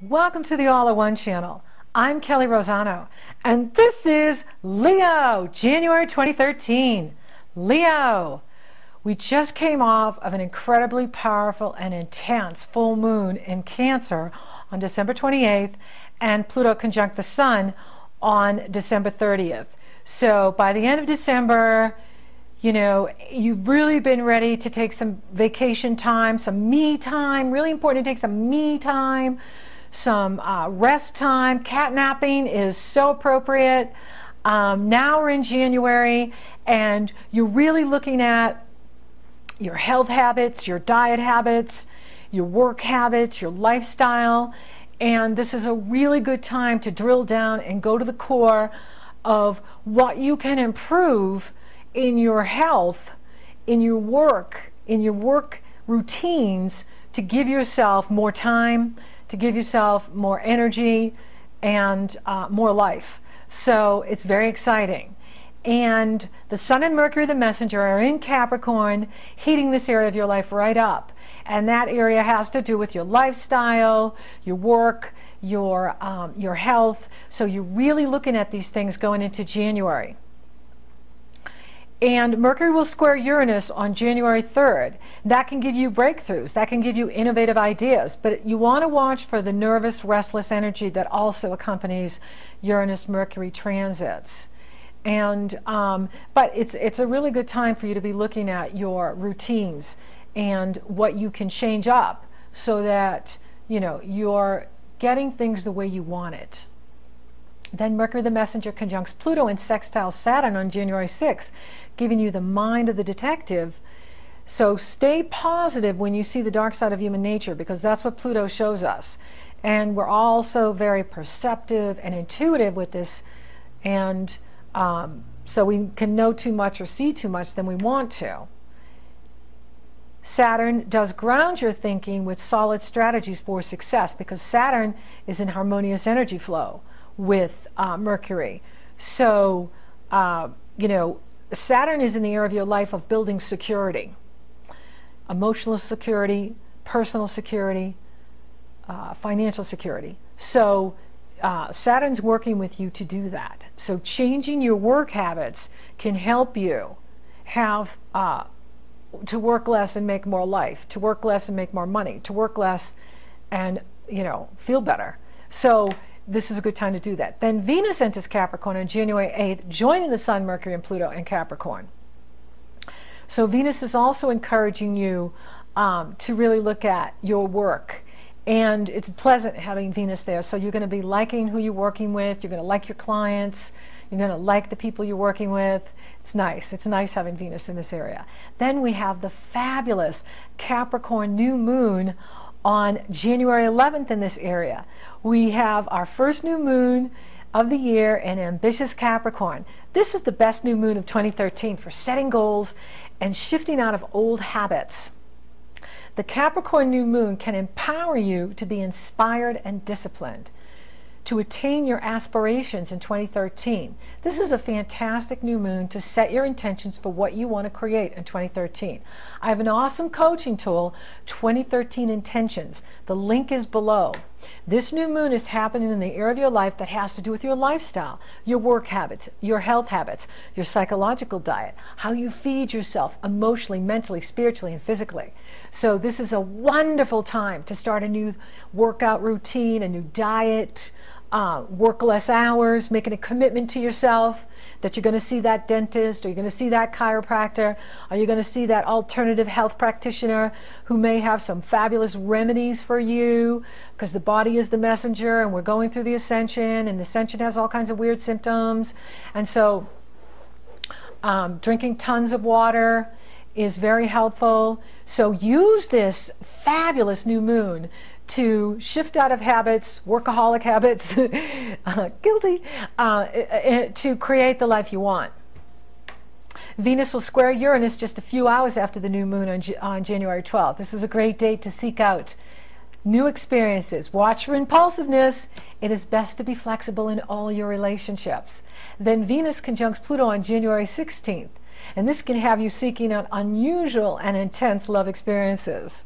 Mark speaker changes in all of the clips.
Speaker 1: Welcome to the All at One channel. I'm Kelly Rosano, and this is Leo, January 2013. Leo, we just came off of an incredibly powerful and intense full moon in Cancer on December 28th, and Pluto conjunct the Sun on December 30th. So by the end of December, you know, you've really been ready to take some vacation time, some me time. Really important to take some me time, some rest time. Cat napping is so appropriate. Now we're in January, and you're really looking at your health habits, your diet habits, your work habits, your lifestyle. And this is a really good time to drill down and go to the core of what you can improve in your health, in your work routines, to give yourself more time, to give yourself more energy and more life. So it's very exciting. And the Sun and Mercury, the messenger, are in Capricorn, heating this area of your life right up. And that area has to do with your lifestyle, your work, your health. So you're really looking at these things going into January. And Mercury will square Uranus on January 3rd. That can give you breakthroughs. That can give you innovative ideas. But you want to watch for the nervous, restless energy that also accompanies Uranus-Mercury transits. And but it's a really good time for you to be looking at your routines and what you can change up so that, you know, you're getting things the way you want it. Then Mercury the messenger conjuncts Pluto and sextile Saturn on January 6th, giving you the mind of the detective. So stay positive when you see the dark side of human nature, because that's what Pluto shows us. And we're also very perceptive and intuitive with this, and so we can know too much or see too much than we want to. Saturn does ground your thinking with solid strategies for success, because Saturn is in harmonious energy flow with Mercury. So, you know, Saturn is in the area of your life of building security, emotional security, personal security, financial security. So Saturn's working with you to do that. So changing your work habits can help you have to work less and make more life, to work less and make more money, to work less and, you know, feel better. So this is a good time to do that. Then Venus enters Capricorn on January 8th, joining the Sun, Mercury, and Pluto in Capricorn. So Venus is also encouraging you to really look at your work. And it's pleasant having Venus there. So you're going to be liking who you're working with. You're going to like your clients. You're going to like the people you're working with. It's nice. It's nice having Venus in this area. Then we have the fabulous Capricorn new moon on January 11th in this area. We have our first new moon of the year in ambitious Capricorn. This is the best new moon of 2013 for setting goals and shifting out of old habits. The Capricorn new moon can empower you to be inspired and disciplined, to attain your aspirations in 2013. This is a fantastic new moon to set your intentions for what you want to create in 2013. I have an awesome coaching tool, 2013 Intentions. The link is below. This new moon is happening in the area of your life that has to do with your lifestyle, your work habits, your health habits, your psychological diet, how you feed yourself emotionally, mentally, spiritually, and physically. So this is a wonderful time to start a new workout routine, a new diet, work less hours, making a commitment to yourself that you're going to see that dentist, or you're going to see that chiropractor, or you're going to see that alternative health practitioner who may have some fabulous remedies for you, because the body is the messenger, and we're going through the ascension, and the ascension has all kinds of weird symptoms. And so drinking tons of water is very helpful. So use this fabulous new moon to shift out of habits, workaholic habits, guilty, to create the life you want. Venus will square Uranus just a few hours after the new moon on January 12th. This is a great date to seek out new experiences. Watch for impulsiveness. It is best to be flexible in all your relationships. Then Venus conjuncts Pluto on January 16th, and this can have you seeking out unusual and intense love experiences.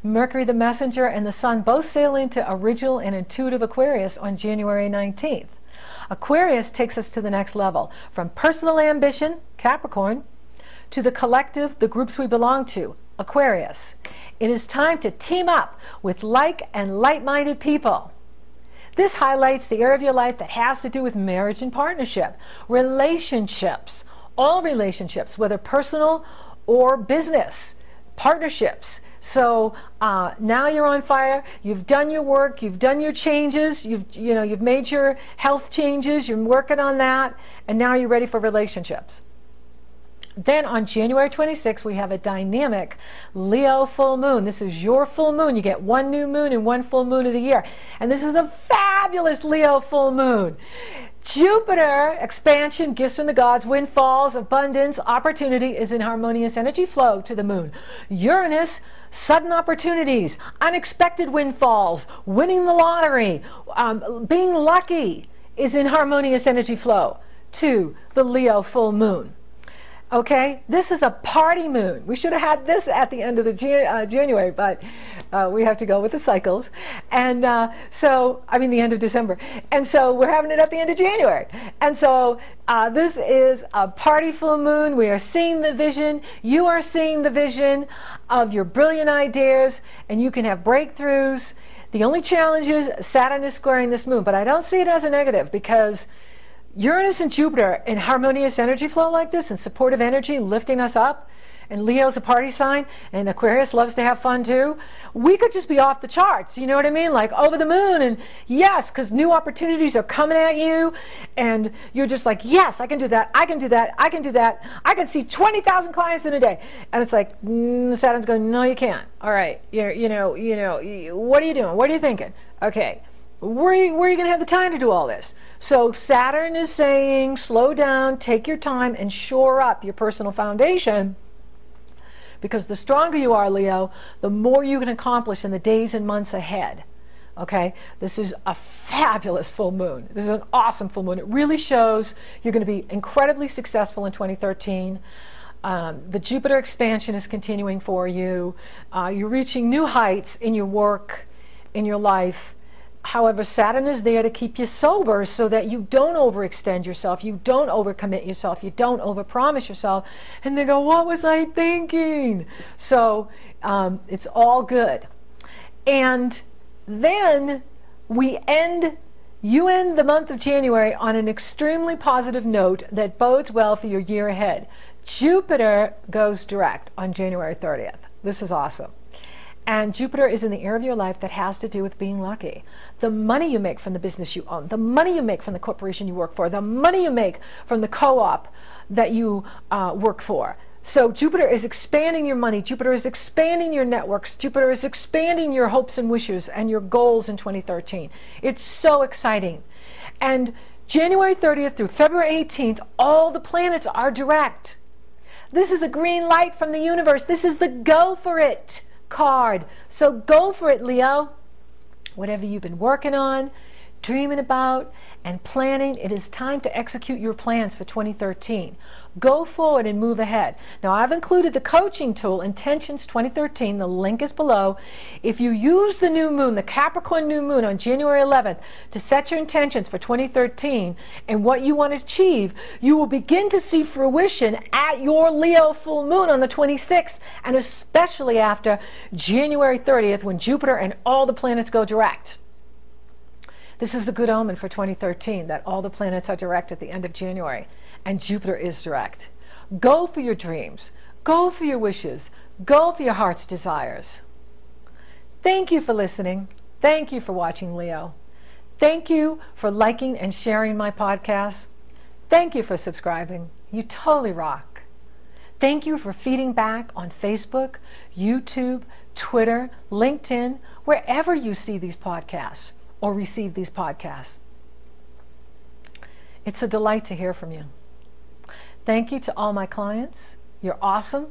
Speaker 1: Mercury the messenger and the sun both sail into original and intuitive Aquarius on January 19th. Aquarius takes us to the next level, from personal ambition, Capricorn, to the collective, the groups we belong to, Aquarius. It is time to team up with like and light-minded people. This highlights the area of your life that has to do with marriage and partnership, relationships, all relationships, whether personal or business, partnerships. So now you're on fire. You've done your work. You've done your changes. You've made your health changes. You're working on that, and now you're ready for relationships. Then on January 26th, we have a dynamic Leo full moon. This is your full moon. You get one new moon and one full moon of the year. And this is a fabulous Leo full moon. Jupiter, expansion, gifts from the gods, windfalls, abundance, opportunity is in harmonious energy flow to the moon. Uranus, sudden opportunities, unexpected windfalls, winning the lottery, being lucky is in harmonious energy flow to the Leo full moon. Okay, this is a party moon. We should have had this at the end of the January, but we have to go with the cycles. And the end of December. And so we're having it at the end of January. And so this is a party full moon. We are seeing the vision. You are seeing the vision of your brilliant ideas, and you can have breakthroughs. The only challenge is Saturn is squaring this moon, but I don't see it as a negative, because Uranus and Jupiter in harmonious energy flow like this, and supportive energy lifting us up, and Leo's a party sign, and Aquarius loves to have fun too. We could just be off the charts, you know what I mean? Like over the moon, and yes, because new opportunities are coming at you, and you're just like, yes, I can do that, I can do that, I can do that. I can see 20,000 clients in a day. And it's like, Saturn's going, no, you can't. All right, what are you doing? What are you thinking? Okay. Where are you going to have the time to do all this? So Saturn is saying, slow down, take your time, and shore up your personal foundation. Because the stronger you are, Leo, the more you can accomplish in the days and months ahead. Okay? This is a fabulous full moon. This is an awesome full moon. It really shows you're going to be incredibly successful in 2013. The Jupiter expansion is continuing for you. You're reaching new heights in your work, in your life. However, Saturn is there to keep you sober so that you don't overextend yourself, you don't overcommit yourself, you don't overpromise yourself, and they go, what was I thinking? So it's all good. And then you end the month of January on an extremely positive note that bodes well for your year ahead. Jupiter goes direct on January 30th. This is awesome. And Jupiter is in the area of your life that has to do with being lucky. The money you make from the business you own, the money you make from the corporation you work for, the money you make from the co-op that you work for. So Jupiter is expanding your money. Jupiter is expanding your networks. Jupiter is expanding your hopes and wishes and your goals in 2013. It's so exciting. And January 30th through February 18th, all the planets are direct. This is a green light from the universe. This is the go for it card. So go for it, Leo. Whatever you've been working on, dreaming about, and planning, it is time to execute your plans for 2013. Go forward and move ahead. Now, I've included the coaching tool, Intentions 2013. The link is below. If you use the new moon, the Capricorn new moon on January 11th, to set your intentions for 2013 and what you want to achieve, you will begin to see fruition at your Leo full moon on the 26th, and especially after January 30th, when Jupiter and all the planets go direct. This is the good omen for 2013, that all the planets are direct at the end of January, and Jupiter is direct. Go for your dreams. Go for your wishes. Go for your heart's desires. Thank you for listening. Thank you for watching, Leo. Thank you for liking and sharing my podcast. Thank you for subscribing. You totally rock. Thank you for feeding back on Facebook, YouTube, Twitter, LinkedIn, wherever you see these podcasts or receive these podcasts. It's a delight to hear from you. Thank you to all my clients. You're awesome.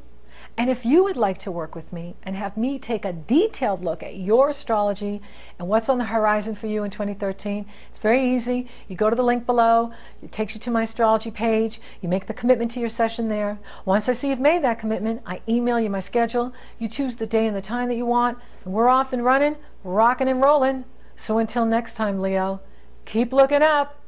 Speaker 1: And if you would like to work with me and have me take a detailed look at your astrology and what's on the horizon for you in 2013, it's very easy. You go to the link below, it takes you to my astrology page, you make the commitment to your session there. Once I see you've made that commitment, I email you my schedule, you choose the day and the time that you want, and we're off and running, rocking and rolling. So until next time, Leo, keep looking up.